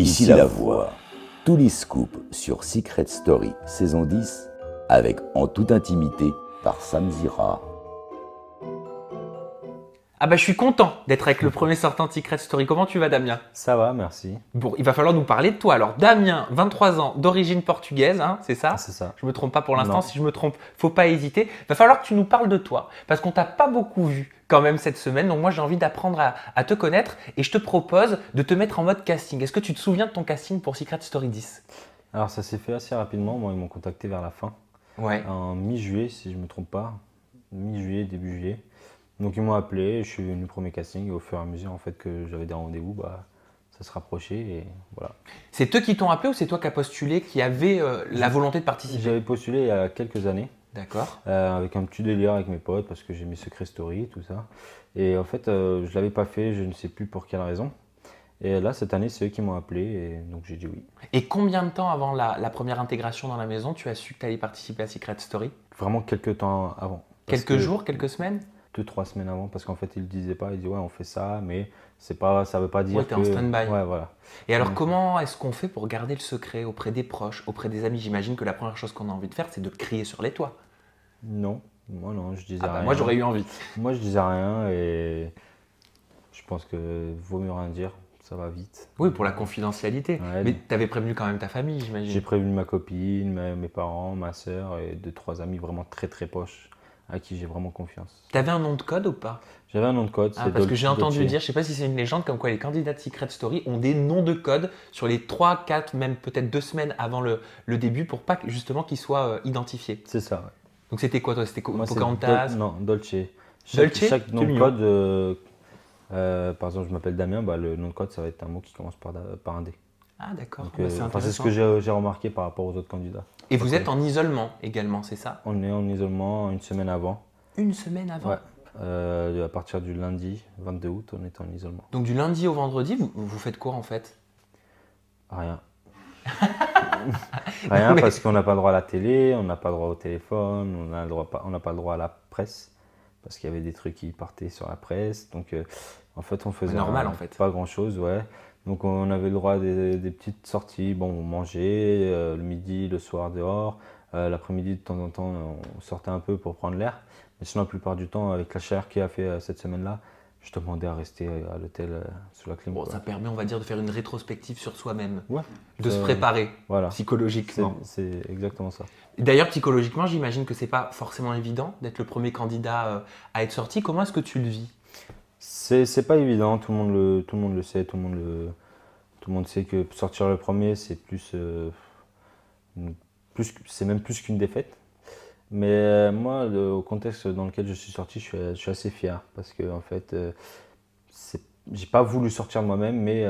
Ici la voix. Tous les scoops sur Secret Story saison 10 avec En toute intimité par Sam Zira. Ah bah je suis content d'être avec le premier sortant de Secret Story. Comment tu vas Damien? Ça va, merci. Bon, il va falloir nous parler de toi. Alors Damien, 23 ans, d'origine portugaise, hein, c'est ça? C'est ça. Je me trompe pas pour l'instant, Non. si je me trompe, faut pas hésiter. Va falloir que tu nous parles de toi, parce qu'on t'a pas beaucoup vu quand même cette semaine, donc moi j'ai envie d'apprendre à te connaître et je te propose de te mettre en mode casting. Est-ce que tu te souviens de ton casting pour Secret Story 10? Alors ça s'est fait assez rapidement, moi ils m'ont contacté vers la fin, Ouais. en mi-juillet si je me trompe pas, mi-juillet, début juillet. Donc ils m'ont appelé, je suis venu premier casting et au fur et à mesure en fait que j'avais des rendez-vous, ça se rapprochait et voilà. C'est eux qui t'ont appelé ou c'est toi qui as postulé, qui avait la volonté de participer? J'avais postulé il y a quelques années, D'accord. avec un petit délire avec mes potes parce que j'ai mes Secret Story, tout ça. Et en fait je l'avais pas fait, je ne sais plus pour quelle raison. Et là cette année c'est eux qui m'ont appelé et donc j'ai dit oui. Et combien de temps avant la première intégration dans la maison, tu as su que tu allais participer à Secret Story? Vraiment quelques temps avant. Parce Quelques que- jours, quelques semaines? 2-3 semaines avant parce qu'en fait il ne disait pas, il dit ouais on fait ça mais c'est pas, ça veut pas dire Ouais, t'es en stand-by. Ouais voilà. Et alors, Donc, comment est-ce qu'on fait pour garder le secret auprès des proches, auprès des amis? J'imagine que la première chose qu'on a envie de faire, c'est de crier sur les toits. non, moi je disais Ah bah, rien. moi, j'aurais eu envie. Moi je disais rien et je pense que vaut mieux rien dire, ça va vite. Oui, pour la confidentialité. Ouais, Mais donc, tu avais prévenu quand même ta famille, j'ai j'imagine. prévenu ma copine, mes parents, ma soeur et 2-3 amis vraiment très très proches à qui j'ai vraiment confiance. Tu avais un nom de code ou pas? J'avais un nom de code, Ah, c'est parce que j'ai entendu Dolce. dire, je sais pas si c'est une légende, comme quoi les candidats de Secret Story ont des noms de code sur les 3, 4, même peut-être 2 semaines avant le début pour pas justement qu'ils soient identifiés. C'est ça, ouais. Donc c'était quoi toi? C'était Moi, c'est Pocahontas? Non, Dolce. Dolce Chaque C'est nom de mignon. code, par exemple, je m'appelle Damien, le nom de code, ça va être un mot qui commence par un D. Ah d'accord, Donc, bah, c'est enfin, c'est ce intéressant. que j'ai remarqué par rapport aux autres candidats. Et vous Ok. êtes en isolement également, c'est ça? On est en isolement une semaine avant. Une semaine avant? Ouais. À partir du lundi 22 août, on est en isolement. Donc du lundi au vendredi, vous faites quoi en fait? Rien. Rien Non, mais- parce qu'on n'a pas le droit à la télé, on n'a pas le droit au téléphone, on n'a pas le droit à la presse parce qu'il y avait des trucs qui partaient sur la presse. Donc en fait, on faisait Normal, en fait. pas grand-chose, ouais. Donc on avait le droit à des petites sorties. Bon, on mangeait le midi, le soir dehors. L'après-midi, de temps en temps, on sortait un peu pour prendre l'air. Mais sinon, la plupart du temps, avec la chaleur qu'il a fait cette semaine-là, je demandais à rester à l'hôtel sous la clim. Bon, quoi. ça permet, on va dire, de faire une rétrospective sur soi-même, Ouais. de se Ça- préparer Voilà. psychologiquement. C'est exactement ça. D'ailleurs, psychologiquement, j'imagine que c'est pas forcément évident d'être le premier candidat à être sorti. Comment est-ce que tu le vis? C'est pas évident, tout le monde le sait, tout le monde sait que sortir le premier, c'est c'est même plus qu'une défaite. Mais moi, au contexte dans lequel je suis sorti, je suis assez fier parce que en fait, j'ai pas voulu sortir de moi-même, mais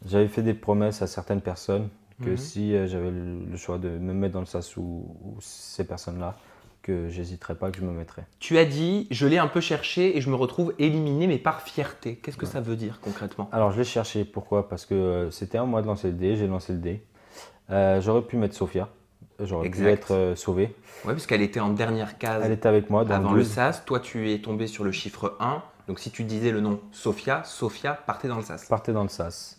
j'avais fait des promesses à certaines personnes que Mhm. si j'avais le choix de me mettre dans le sas ou ces personnes-là, que j'hésiterais pas, que je me mettrais. Tu as dit, je l'ai un peu cherché et je me retrouve éliminé, mais par fierté. Qu'est-ce que ça veut dire concrètement? Alors je l'ai cherché, pourquoi? Parce que c'était à moi de lancer le dé, j'ai lancé le dé. J'aurais pu mettre Sophia, j'aurais pu Exact. être sauvé. Ouais, parce qu'elle était en dernière case Elle était avec moi dans avant le le 12. sas. Toi, tu es tombé sur le chiffre 1. Donc si tu disais le nom Sophia, Sophia partait dans le sas. Partait dans le sas.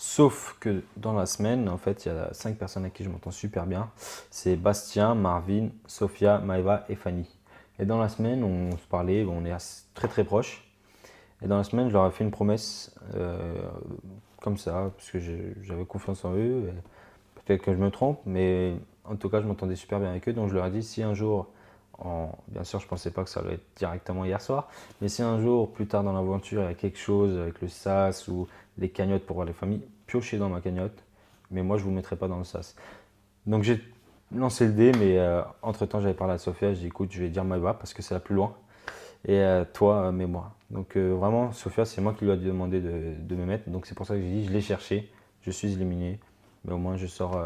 Sauf que dans la semaine, en fait, il y a 5 personnes avec qui je m'entends super bien. C'est Bastien, Marvin, Sophia, Maëva et Fanny. Et dans la semaine, on se parlait, on est très très proches. Et dans la semaine, je leur ai fait une promesse comme ça, parce que j'avais confiance en eux. Et peut-être que je me trompe, mais en tout cas, je m'entendais super bien avec eux. Donc je leur ai dit, si un jour, bien sûr, je ne pensais pas que ça allait être directement hier soir, mais si un jour, plus tard dans l'aventure, il y a quelque chose avec le sas ou les cagnottes pour voir les familles, piochez dans ma cagnotte, mais moi, je ne vous mettrai pas dans le sas. Donc j'ai lancé le dé, mais entre-temps, j'avais parlé à Sophia, j'ai dit, écoute, je vais dire Maëva parce que c'est la plus loin, et toi, mets-moi. Donc vraiment, Sophia, c'est moi qui lui ai demandé de me mettre, donc c'est pour ça que j'ai dit, je l'ai cherché, je suis éliminé, mais au moins je sors...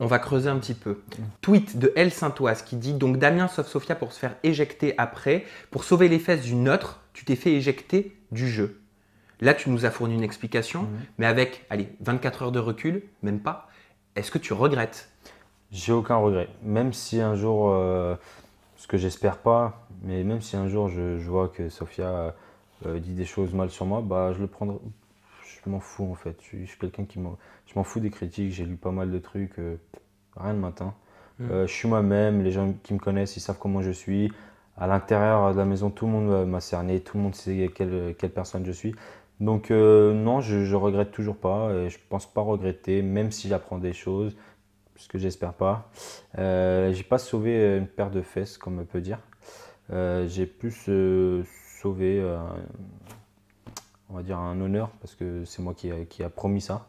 On va creuser un petit peu. Tweet de L Saint-Oise qui dit donc Damien sauve Sophia pour se faire éjecter après. Pour sauver les fesses d'une autre, tu t'es fait éjecter du jeu. Là, tu nous as fourni une explication, mais avec, allez, 24 heures de recul, même pas. Est-ce que tu regrettes? J'ai aucun regret. Même si un jour, ce que j'espère pas, mais même si un jour je vois que Sophia dit des choses mal sur moi, je le prendrai. je m'en fous en fait. Je suis quelqu'un je m'en fous des critiques, j'ai lu pas mal de trucs, rien ne m'atteint. Je suis moi-même, les gens qui me connaissent, ils savent comment je suis. À l'intérieur de la maison, tout le monde m'a cerné, tout le monde sait quelle personne je suis. Donc non, je regrette toujours pas et je pense pas regretter, même si j'apprends des choses, ce que j'espère pas. J'ai pas sauvé une paire de fesses, comme on peut dire. J'ai plus sauvé, on va dire, un honneur, parce que c'est moi qui a promis ça.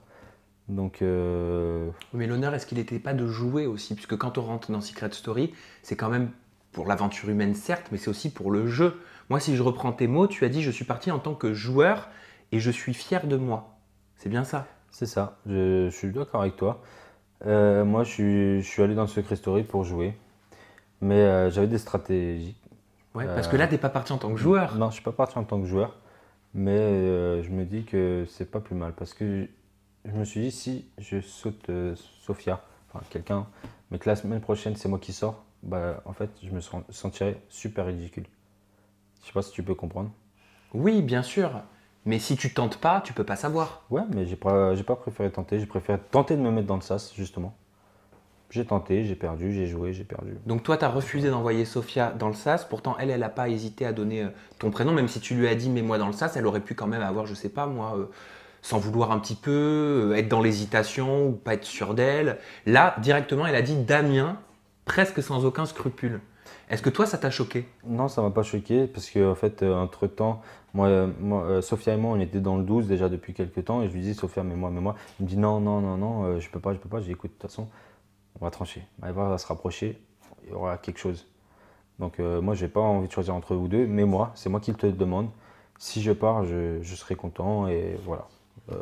Donc, Mais l'honneur, est-ce qu'il n'était pas de jouer aussi? Puisque quand on rentre dans Secret Story, c'est quand même pour l'aventure humaine, certes, mais c'est aussi pour le jeu. Moi, si je reprends tes mots, tu as dit « je suis parti en tant que joueur et je suis fier de moi ». C'est bien ça? c'est ça, je suis d'accord avec toi. Moi, je suis allé dans le Secret Story pour jouer, mais j'avais des stratégies. Ouais, parce que là, tu n'es pas parti en tant que joueur. Non, je suis pas parti en tant que joueur, mais je me dis que c'est pas plus mal parce que je me suis dit si je saute Sophia, enfin quelqu'un, mais que la semaine prochaine c'est moi qui sors, bah en fait je me sentirais super ridicule. Je sais pas si tu peux comprendre. Oui, bien sûr. Mais si tu tentes pas, tu peux pas savoir. Ouais, mais j'ai pas préféré tenter, j'ai préféré tenter de me mettre dans le sas justement. J'ai tenté, j'ai perdu, j'ai joué, j'ai perdu. Donc toi, tu as refusé d'envoyer Sophia dans le sas. Pourtant, elle n'a pas hésité à donner ton prénom. Même si tu lui as dit « mets-moi dans le sas », elle aurait pu quand même avoir, je sais pas moi, sans vouloir un petit peu, être dans l'hésitation ou pas être sûre d'elle. Là, directement, elle a dit « Damien », presque sans aucun scrupule. Est-ce que toi, ça t'a choqué? Non, ça m'a pas choqué parce que en fait, entre-temps, Sophia et moi, on était dans le 12 déjà depuis quelques temps et je lui dis Sophia, mets-moi. Il me dit non, non, non, non, je peux pas. J'ai dit écoute, de toute façon, on va trancher. Maëva va se rapprocher, il y aura quelque chose. Donc moi, j'ai pas envie de choisir entre vous deux, mais moi, c'est moi qui te demande. Si je pars, je serai content et voilà.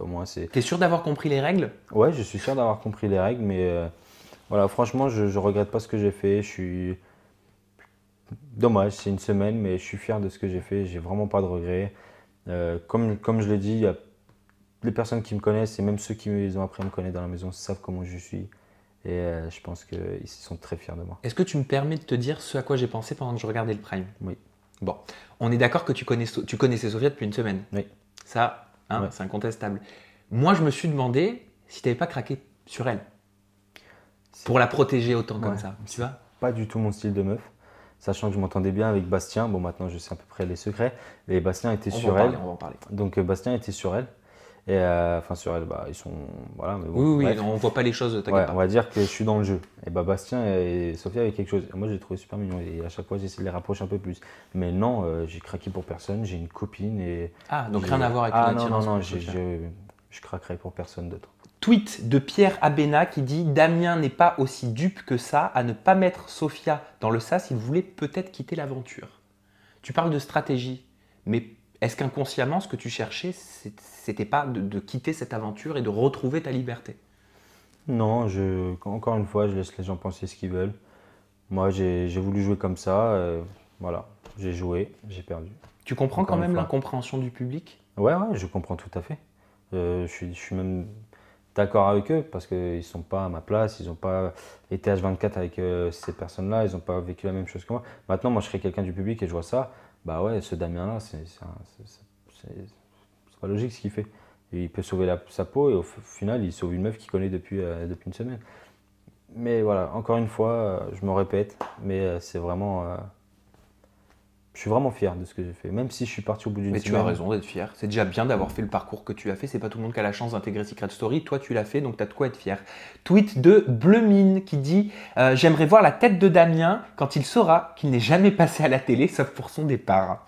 Au moins, c'est. T'es sûr d'avoir compris les règles? Ouais, je suis sûr d'avoir compris les règles, mais voilà, franchement, je regrette pas ce que j'ai fait. Je suis. Dommage, c'est une semaine, mais je suis fier de ce que j'ai fait. J'ai vraiment pas de regrets. Comme je l'ai dit, il y a les personnes qui me connaissent et même ceux qui ont appris à me connaître dans la maison savent comment je suis. Et je pense qu'ils sont très fiers de moi. Est-ce que tu me permets de te dire ce à quoi j'ai pensé pendant que je regardais le Prime? Oui. Bon, on est d'accord que tu connaissais Sophia depuis une semaine. Oui. Ça, hein, Ouais. c'est incontestable. Moi, je me suis demandé si tu n'avais pas craqué sur elle. Pour la protéger autant comme Ouais. ça, tu vois? Pas du tout mon style de meuf. Sachant que je m'entendais bien avec Bastien. Bon, maintenant, je sais à peu près les secrets. Et Bastien était sur elle. On va en parler. Donc, Bastien était sur elle. Et enfin, sur elle, bah, ils sont. Voilà, mais bon. Oui, bref. on voit pas les choses, t'inquiète Ouais, pas. on va dire que je suis dans le jeu. Et bah, Bastien et Sophia avaient quelque chose. Et moi, j'ai trouvé super mignon. Et à chaque fois, j'essaie de les rapprocher un peu plus. Mais non, j'ai craqué pour personne. J'ai une copine. Et Ah, donc j'ai- rien à voir avec Ah une non, attirance non, non, pour Sophia. je craquerai pour personne d'autre. Tweet de Pierre Abena qui dit « Damien n'est pas aussi dupe que ça à ne pas mettre Sophia dans le sas, il voulait peut-être quitter l'aventure. » Tu parles de stratégie, mais est-ce qu'inconsciemment, ce que tu cherchais, c'était pas de quitter cette aventure et de retrouver ta liberté? Non, encore une fois, je laisse les gens penser ce qu'ils veulent. Moi, j'ai voulu jouer comme ça. Voilà, j'ai joué, j'ai perdu. Tu comprends Encore quand une même fois. l'incompréhension du public? Ouais, je comprends tout à fait. Je suis même d'accord avec eux parce qu'ils ne sont pas à ma place, ils n'ont pas été H24 avec ces personnes-là, ils n'ont pas vécu la même chose que moi. Maintenant, moi, je serais quelqu'un du public et je vois ça, bah ouais, ce Damien-là, c'est pas logique ce qu'il fait. Et il peut sauver sa peau et au final, il sauve une meuf qu'il connaît depuis une semaine. Mais voilà, encore une fois, je me répète, mais c'est vraiment. Je suis vraiment fier de ce que j'ai fait, même si je suis parti au bout d'une Mais semaine. tu as raison d'être fier. C'est déjà bien d'avoir fait le parcours que tu as fait. C'est pas tout le monde qui a la chance d'intégrer Secret Story. Toi, tu l'as fait, donc tu as de quoi être fier. Tweet de Bleumine qui dit J'aimerais voir la tête de Damien quand il saura qu'il n'est jamais passé à la télé, sauf pour son départ.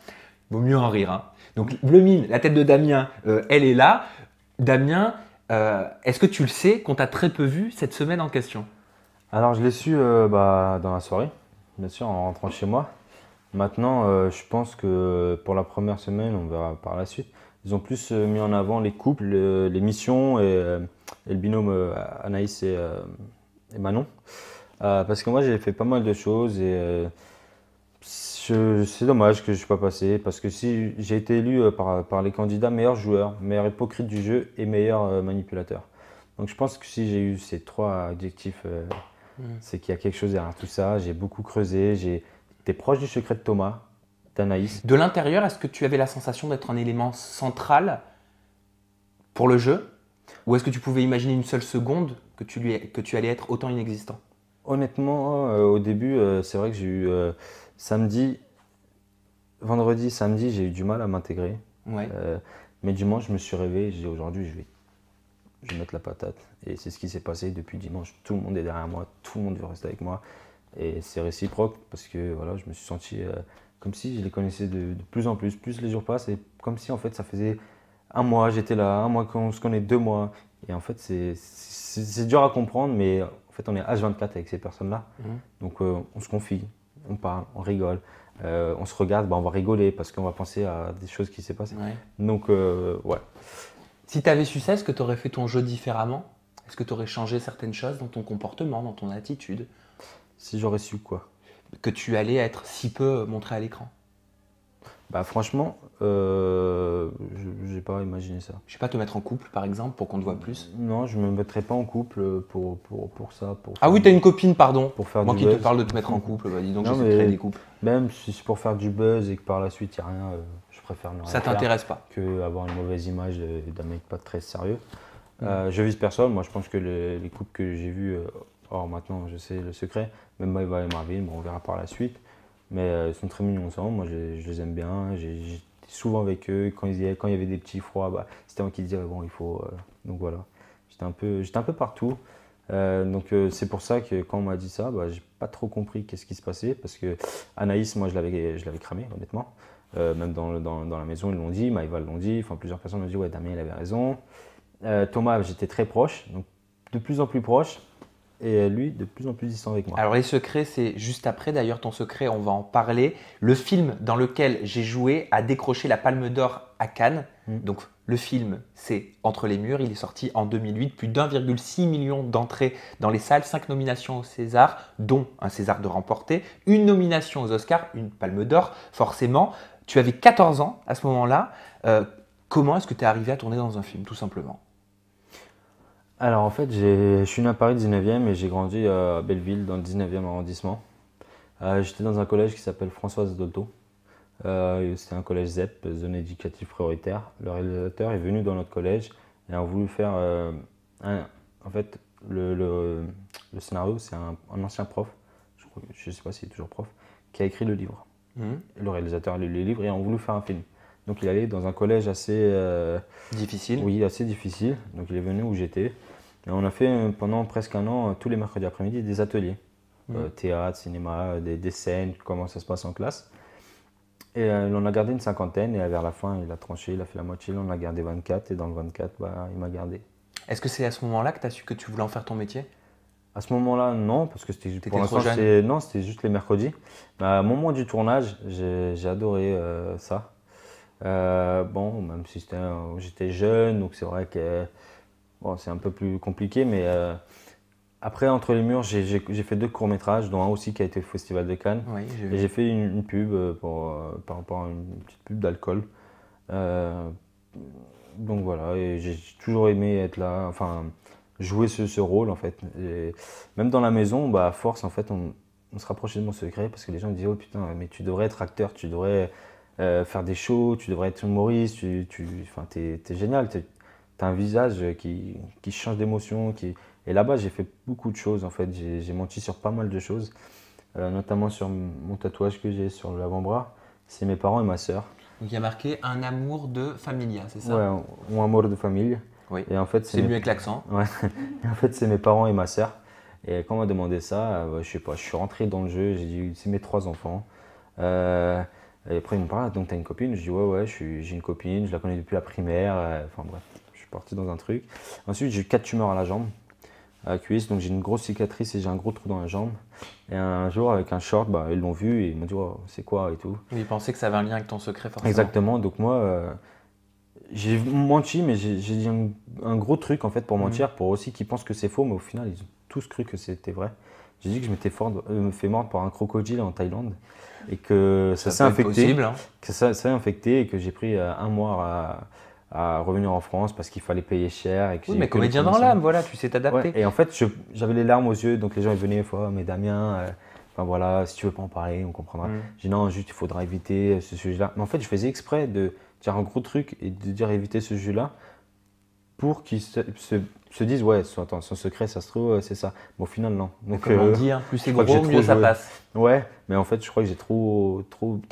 Vaut mieux en rire. Hein. Donc, Bleumine, la tête de Damien, elle est là. Damien, est-ce que tu le sais qu'on t'a très peu vu cette semaine en question? Alors, je l'ai su dans la soirée, bien sûr, en rentrant chez moi. Maintenant, je pense que pour la première semaine, on verra par la suite. Ils ont plus mis en avant les couples, les missions et le binôme Anaïs et Manon. Parce que moi, j'ai fait pas mal de choses et c'est dommage que je ne suis pas passé. Parce que si j'ai été élu par les candidats meilleur joueur, meilleur hypocrite du jeu et meilleur manipulateur. Donc je pense que si j'ai eu ces trois adjectifs, c'est qu'il y a quelque chose derrière tout ça. J'ai beaucoup creusé, j'étais proche du secret de Thomas, d'Anaïs. De l'intérieur, est-ce que tu avais la sensation d'être un élément central Pour le jeu? Ou est-ce que tu pouvais imaginer une seule seconde que tu allais être autant inexistant? Honnêtement, au début, c'est vrai que j'ai eu vendredi, samedi, j'ai eu du mal à m'intégrer. Ouais. Mais dimanche, je me suis réveillé, j'ai dit aujourd'hui, je vais mettre la patate. Et c'est ce qui s'est passé depuis dimanche. Tout le monde est derrière moi, tout le monde veut rester avec moi. Et c'est réciproque parce que voilà, je me suis senti comme si je les connaissais de plus en plus. Plus les jours passent et comme si en fait ça faisait un mois, j'étais là, un mois qu'on se connaît, 2 mois. Et en fait, c'est dur à comprendre, mais en fait, on est H24 avec ces personnes-là. Donc on se confie, on parle, on rigole. On se regarde, bah, on va rigoler parce qu'on va penser à des choses qui s'est passées. Ouais. Donc, ouais. Si tu avais su ça, est-ce que tu aurais fait ton jeu différemment? Est-ce que tu aurais changé certaines choses dans ton comportement, dans ton attitude? Si j'aurais su quoi? Que tu allais être si peu montré à l'écran? Bah, franchement, j'ai pas imaginé ça. Je sais pas, te mettre en couple par exemple pour qu'on te voit plus? Non, je me mettrais pas en couple pour ça. Ah oui, t'as une copine, pardon. Pour faire Moi du qui te buzz. parle de te mettre en couple, bah dis donc, Non, j'essaie de mais créer des couples. Même si c'est pour faire du buzz et que par la suite il n'y a rien, je préfère ne rien Ça faire t'intéresse pas? que avoir une mauvaise image d'un mec pas très sérieux. Je vise personne. Moi, je pense que les couples que j'ai vus, or maintenant je sais le secret, même Maëva et Marvin, bon, on verra par la suite. Mais ils sont très mignons ensemble. Moi, je les aime bien. J'étais souvent avec eux. Quand il y avait des petits froids, bah, c'était moi qui disais bon, il faut. Donc voilà. J'étais un peu partout. Donc c'est pour ça que quand on m'a dit ça, bah, j'ai pas trop compris qu'est-ce qui se passait parce que Anaïs, moi, je l'avais cramé honnêtement. Même dans la maison, ils l'ont dit, Maëva l'ont dit. Enfin, plusieurs personnes m'ont dit ouais, Damien, il avait raison. Thomas, j'étais très proche, donc de plus en plus proche. Et lui, de plus en plus distant avec moi. Alors les secrets, c'est juste après. D'ailleurs, ton secret, on va en parler. Le film dans lequel j'ai joué a décroché la Palme d'Or à Cannes. Donc le film, c'est Entre les murs. Il est sorti en 2008. Plus d'1,6 million d'entrées dans les salles. 5 nominations au César, dont un César de remporté. Une nomination aux Oscars, une Palme d'Or, forcément. Tu avais 14 ans à ce moment-là. Comment est-ce que tu es arrivé à tourner dans un film, tout simplement? Alors en fait, je suis né à Paris 19e et j'ai grandi à Belleville dans le 19e arrondissement. J'étais dans un collège qui s'appelle Françoise Dolto. C'était un collège ZEP, zone éducative prioritaire. Le réalisateur est venu dans notre collège et a voulu faire en fait, le scénario, c'est un ancien prof, je ne sais pas s'il est toujours prof, qui a écrit le livre. Le réalisateur a lu le livre et a voulu faire un film. Donc il allait dans un collège assez difficile. Oui, assez difficile. Donc il est venu où j'étais. Et on a fait pendant presque un an, tous les mercredis après-midi, des ateliers. Théâtre, cinéma, des scènes, comment ça se passe en classe. Et on en a gardé une 50aine et vers la fin, il a tranché, il a fait la moitié, on en a gardé 24 et dans le 24, bah, il m'a gardé. Est-ce que c'est à ce moment-là que tu as su que tu voulais en faire ton métier? À ce moment-là, non, parce que c'était pour l'instant, non, c'était juste les mercredis. Mais au moment du tournage, j'ai adoré ça. Bon, même si j'étais jeune, donc c'est vrai que bon, c'est un peu plus compliqué, mais après, Entre les murs, j'ai fait 2 courts-métrages, dont un aussi qui a été au Festival de Cannes. Oui, et j'ai fait une pub par rapport à une petite pub d'alcool. Donc voilà, et j'ai toujours aimé être là, enfin jouer ce rôle en fait. Et même dans la maison, bah, à force, en fait, on se rapprochait de mon secret parce que les gens me disaient oh putain, mais tu devrais être acteur, tu devrais faire des shows, tu devrais être humoriste, t'es génial, t'as un visage qui change d'émotion. Et là-bas, j'ai fait beaucoup de choses en fait, j'ai menti sur pas mal de choses, notamment sur mon tatouage que j'ai sur l'avant-bras, c'est mes parents et ma sœur. Donc il y a marqué un amour de familia, c'est ça? Ouais, un amour de famille. Oui. Et en fait, c'est mieux avec l'accent. Ouais. Et en fait, c'est mes parents et ma sœur. Et quand on m'a demandé ça, je sais pas, je suis rentré dans le jeu, j'ai dit c'est mes 3 enfants. Et après, ils me parlent, donc t'as une copine? Je dis ouais, j'ai une copine, je la connais depuis la primaire. Enfin bref, je suis parti dans un truc. Ensuite, j'ai eu 4 tumeurs à la jambe, à la cuisse, donc j'ai une grosse cicatrice et j'ai un gros trou dans la jambe. Et un jour, avec un short, bah, ils l'ont vu et ils m'ont dit oh, c'est quoi et tout. Ils pensaient que ça avait un lien avec ton secret, forcément. Exactement, donc moi, j'ai menti, mais j'ai dit un gros truc en fait pour mentir, pour aussi qu'ils pensent que c'est faux, mais au final, ils ont tous cru que c'était vrai. J'ai dit que je m'étais fait mordre par un crocodile en Thaïlande et que ça s'est infecté. Possible, hein. Que ça s'est infecté et que j'ai pris un mois à revenir en France parce qu'il fallait payer cher. Et que oui, mais comédien dans l'âme, voilà, tu sais t'adapter. Ouais, et en fait, j'avais les larmes aux yeux, donc les gens ils venaient une fois, mais Damien, enfin voilà, si tu veux pas en parler, on comprendra. J'ai dit non, juste il faudra éviter ce sujet-là. Mais en fait, je faisais exprès de dire un gros truc et de dire éviter ce sujet-là pour qu'ils se disent, ouais, attends, son secret, ça se trouve, c'est ça. Mais au final, non. Donc, Comme on dit, hein, plus c'est je crois que gros, j'ai mieux trop ça joué. passe. Ouais, mais en fait, je crois que j'ai trop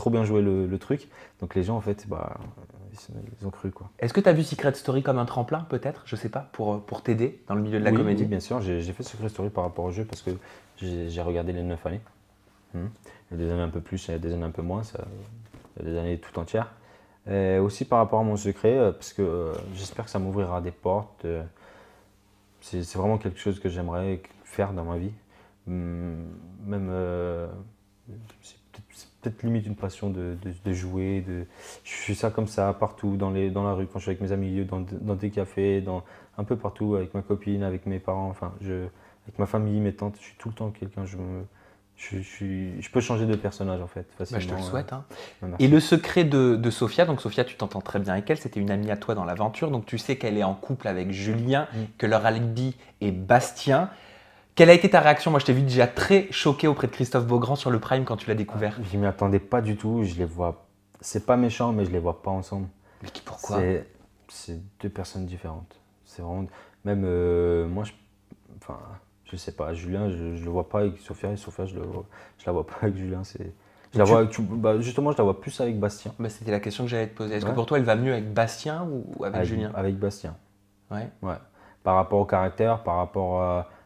bien joué le truc. Donc les gens, en fait, ils ont cru, quoi. Est-ce que tu as vu Secret Story comme un tremplin, peut-être, je sais pas, pour t'aider dans le milieu de la Oui, comédie? oui, bien sûr. J'ai fait Secret Story par rapport au jeu parce que j'ai regardé les 9 années. Il y a des années un peu plus, il y a des années un peu moins. Il y a des années tout entières. Et aussi par rapport à mon secret, parce que j'espère que ça m'ouvrira des portes. C'est vraiment quelque chose que j'aimerais faire dans ma vie. Même, c'est peut-être limite une passion de jouer. Je suis ça comme ça partout, dans la rue, quand je suis avec mes amis, dans des cafés, un peu partout, avec ma copine, avec mes parents, enfin, avec ma famille, mes tantes. Je suis tout le temps quelqu'un. Je peux changer de personnage en fait, facilement. Je te le souhaite. Hein. Merci. Et le secret de Sophia, donc Sophia, tu t'entends très bien avec elle, c'était une amie à toi dans l'aventure, donc tu sais qu'elle est en couple avec Julien, que leur alibi est Bastien. Quelle a été ta réaction? Moi, je t'ai vu déjà très choqué auprès de Christophe Beaugrand sur le Prime quand tu l'as découvert. Je m'y attendais pas du tout, je les vois, c'est pas méchant, mais je les vois pas ensemble. Mais pourquoi? C'est deux personnes différentes. C'est vraiment, même moi, je sais pas, Julien, je le vois pas avec Sophia, et Sophia, je la vois pas avec Julien. Justement, je la vois plus avec Bastien. Bah, c'était la question que j'allais te poser. Est-ce que pour toi, elle va mieux avec Bastien ou avec Julien? Avec Bastien. Ouais. Par rapport au caractère, par rapport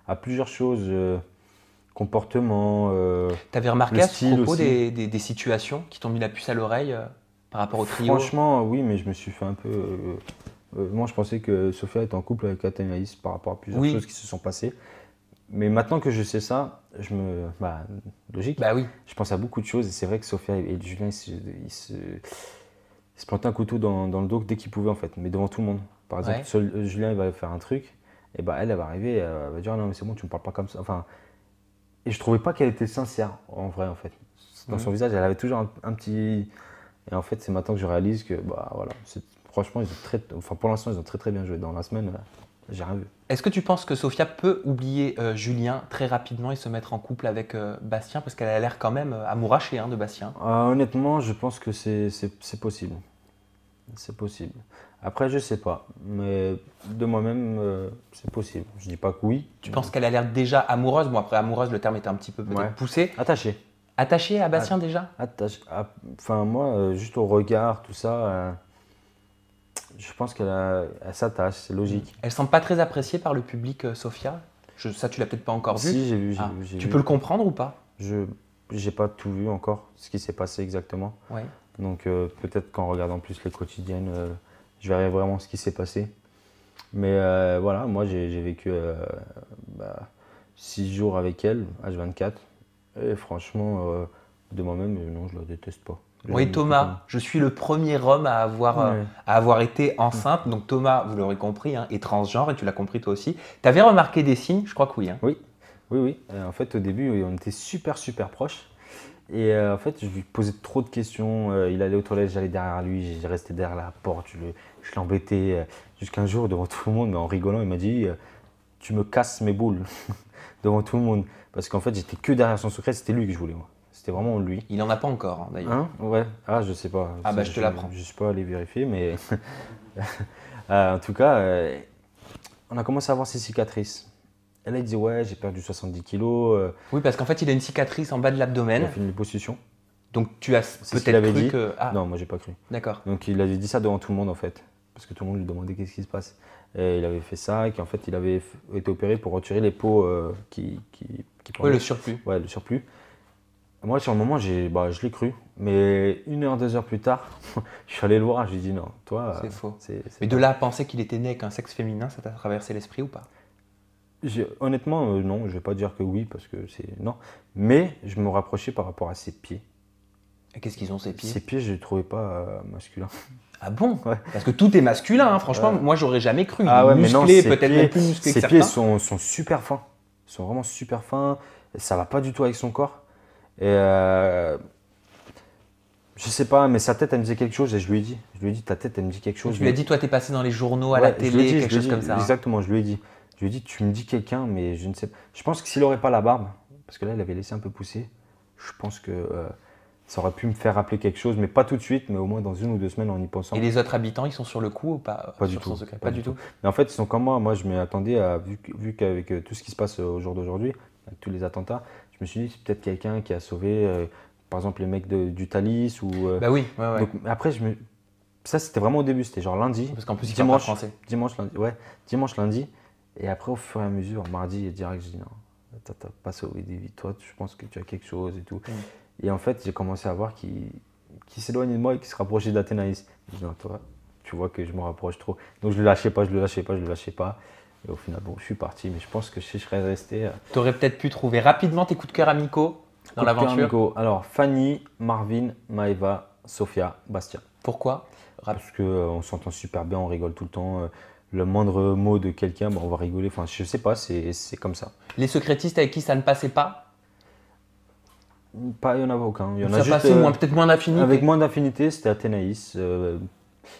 à plusieurs choses, comportement. Tu avais remarqué à ce propos aussi. des situations qui t'ont mis la puce à l'oreille par rapport au trio? Franchement, oui, mais je me suis fait un peu. Moi, je pensais que Sophia était en couple avec Athénaïs par rapport à plusieurs choses qui se sont passées. Mais maintenant que je sais ça, logique. Bah oui. Je pense à beaucoup de choses et c'est vrai que Sophia et Julien, ils se plantaient un couteau dans le dos dès qu'ils pouvaient en fait, mais devant tout le monde. Par exemple, Julien il va faire un truc, et elle va arriver, elle va dire non mais c'est bon, tu me parles pas comme ça. Enfin, et je trouvais pas qu'elle était sincère en vrai en fait. Dans son visage, elle avait toujours un petit. Et en fait, c'est maintenant que je réalise que voilà, franchement, pour l'instant, ils ont très très bien joué. Dans la semaine, j'ai rien vu. Est-ce que tu penses que Sophia peut oublier Julien très rapidement et se mettre en couple avec Bastien? Parce qu'elle a l'air quand même amourachée de Bastien. Honnêtement, je pense que c'est possible. C'est possible. Après, je sais pas. Mais de moi-même, c'est possible. Je dis pas que oui. Tu penses qu'elle a l'air déjà amoureuse? Bon, après, amoureuse, le terme était un petit peu peut-être poussé. Attachée. Attachée à Bastien déjà? Enfin, moi, juste au regard, tout ça, je pense qu'elle s'attache, c'est logique. Elle semble pas très appréciée par le public, Sophia. Ça, tu l'as peut-être pas encore vu. Si, j'ai vu. Tu peux le comprendre ou pas? Je n'ai pas tout vu encore, ce qui s'est passé exactement. Ouais. Donc peut-être qu'en regardant plus les quotidiennes, je verrai vraiment ce qui s'est passé. Mais voilà, moi j'ai vécu 6 jours avec elle, H24. Et franchement, de moi-même, non, je la déteste pas. Oui, Thomas, je suis le premier homme à avoir été enceinte. Donc Thomas, vous l'aurez compris, est transgenre et tu l'as compris toi aussi. Tu avais remarqué des signes? Je crois que oui. Oui. En fait, au début, on était super proches. Et en fait, je lui posais trop de questions. Il allait aux toilettes, j'allais derrière lui, j'ai resté derrière la porte, je l'embêtais. Jusqu'un jour, devant tout le monde, mais en rigolant, il m'a dit tu me casses mes boules devant tout le monde. Parce qu'en fait, j'étais que derrière son secret, c'était lui que je voulais, moi. C'était vraiment lui. Il en a pas encore, d'ailleurs. Ouais. Ah, je sais pas. Je te l'apprends. Je suis pas allé vérifier, mais en tout cas, on a commencé à voir ses cicatrices. Elle a dit ouais, j'ai perdu 70 kilos. Oui, parce qu'en fait, il a une cicatrice en bas de l'abdomen. Il a fait une liposuction. Donc tu as peut-être cru que... Non, moi j'ai pas cru. D'accord. Donc il avait dit ça devant tout le monde en fait. Parce que tout le monde lui demandait qu'est-ce qui se passe. Et il avait fait ça et qu'en fait il avait été opéré pour retirer les peaux qui le surplus. Ouais, le surplus. Moi sur le moment, je l'ai cru. Mais 1 heure, 2 heures plus tard, je suis allé le voir, je lui ai dit non, toi... C'est faux. Mais de là à penser qu'il était né avec un sexe féminin, ça t'a traversé l'esprit ou pas? Honnêtement, non, je vais pas dire que oui, parce que c'est... Non. Mais je me rapprochais par rapport à ses pieds. Et qu'est-ce qu'ils ont, ces pieds? Ses pieds, je les trouvais pas masculins. Ah bon? Ouais. Parce que tout est masculin, franchement, moi j'aurais jamais cru. Musclé, peut-être même plus musclé que certains. Ses pieds sont super fins. Ils sont vraiment super fins. Ça va pas du tout avec son corps. Et je sais pas, mais sa tête, elle me disait quelque chose et je lui ai dit. Je lui ai dit, ta tête, elle me dit quelque chose. Tu lui as dit, toi, t'es passé dans les journaux, à la télé, quelque chose comme ça. Exactement, je lui ai dit. Je lui ai dit, tu me dis quelqu'un, mais je ne sais pas. Je pense que s'il n'aurait pas la barbe, parce que là, il avait laissé un peu pousser, je pense que ça aurait pu me faire rappeler quelque chose, mais pas tout de suite, mais au moins dans 1 ou 2 semaines en y pensant. Et les autres habitants, ils sont sur le coup ou pas? Pas du sur tout. son secret Pas du tout. Mais en fait, ils sont comme moi. Moi, je m'attendais à, vu qu'avec tout ce qui se passe au jour d'aujourd'hui, avec tous les attentats, je me suis dit, c'est peut-être quelqu'un qui a sauvé, par exemple, les mecs du Thalys ou. Bah oui, ouais. Donc, après, ça, c'était vraiment au début, c'était genre lundi. Parce qu'en plus, ils parlent pas français. Dimanche, lundi. Et après, au fur et à mesure, mardi et direct, je dis non, t'as pas sauvé des vies. Toi, je pense que tu as quelque chose et tout. Et en fait, j'ai commencé à voir qu'il s'éloignait de moi et qu'il se rapprochait d'Athénaïs. Je dis non, toi, tu vois que je me rapproche trop. Donc je le lâchais pas. Et au final, bon, je suis parti, mais je pense que si je serais resté. Tu aurais peut-être pu trouver rapidement tes coups de cœur amicaux dans l'aventure. Alors, Fanny, Marvin, Maëva, Sophia, Bastien. Pourquoi? Parce qu'on s'entend super bien, on rigole tout le temps. Le moindre mot de quelqu'un, on va rigoler. Enfin, je sais pas, c'est comme ça. Les secrétistes avec qui ça ne passait pas? Il n'y en avait aucun. Il y en ça a juste, passait peut-être moins d'affinité. Avec moins d'affinité, c'était Athénaïs.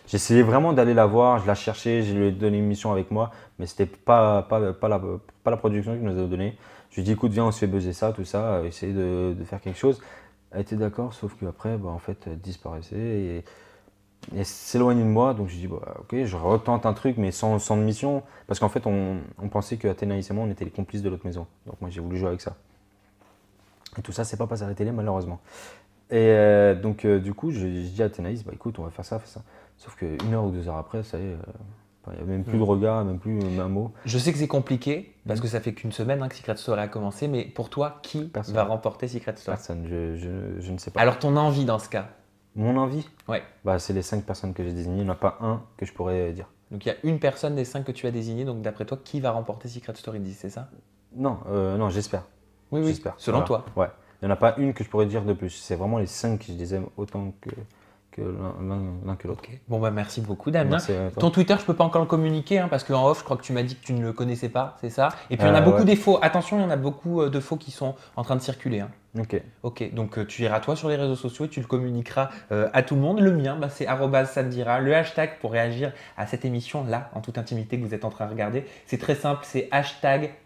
J'essayais vraiment d'aller la voir, je la cherchais, je lui ai donné une mission avec moi, mais c'était pas la production qui nous a donné. Je lui ai dit écoute, viens, on se fait buzzer ça, tout ça, essayer de faire quelque chose. Elle était d'accord, sauf qu'après, en fait, elle disparaissait et s'éloignait de moi. Donc je dis ok, je retente un truc, mais sans mission, parce qu'en fait, on pensait que Athénaïs et moi, on était les complices de l'autre maison. Donc moi, j'ai voulu jouer avec ça. Et tout ça, c'est pas passé à la télé, malheureusement. Et donc, du coup, je dis à Athénaïs, écoute, on va faire ça. Sauf qu'une heure ou 2 heures après, ça y est, il n'y a même plus de regard, même plus un mot. Je sais que c'est compliqué, parce que ça fait qu'une semaine que Secret Story a commencé, mais pour toi, qui va remporter Secret Story? Personne, je ne sais pas. Alors, ton envie dans ce cas? Mon envie? Ouais. C'est les 5 personnes que j'ai désignées, il n'y en a pas un que je pourrais dire. Donc, il y a une personne des 5 que tu as désignées, donc d'après toi, qui va remporter Secret Story 10, c'est ça? Non, j'espère. Oui, j'espère. Selon toi? Ouais. Il n'y en a pas une que je pourrais dire de plus. C'est vraiment les 5 que je les aime autant que l'un que l'autre. Okay. Bon, merci beaucoup, Damien. Merci à toi. Ton Twitter, je ne peux pas encore le communiquer, parce qu'en off, je crois que tu m'as dit que tu ne le connaissais pas, c'est ça? Et puis, il y en a beaucoup des faux. Attention, il y en a beaucoup de faux qui sont en train de circuler. Ok, donc tu iras toi sur les réseaux sociaux et tu le communiqueras à tout le monde. Le mien, c'est @samdira. Le hashtag pour réagir à cette émission-là, en toute intimité que vous êtes en train de regarder, c'est très simple, c'est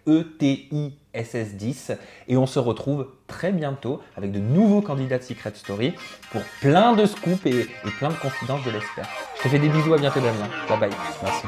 #ETISS10. Et on se retrouve très bientôt avec de nouveaux candidats de Secret Story pour plein de scoops et plein de confidences, je l'espère. Je te fais des bisous, à bientôt Damien. Bye bye. Merci.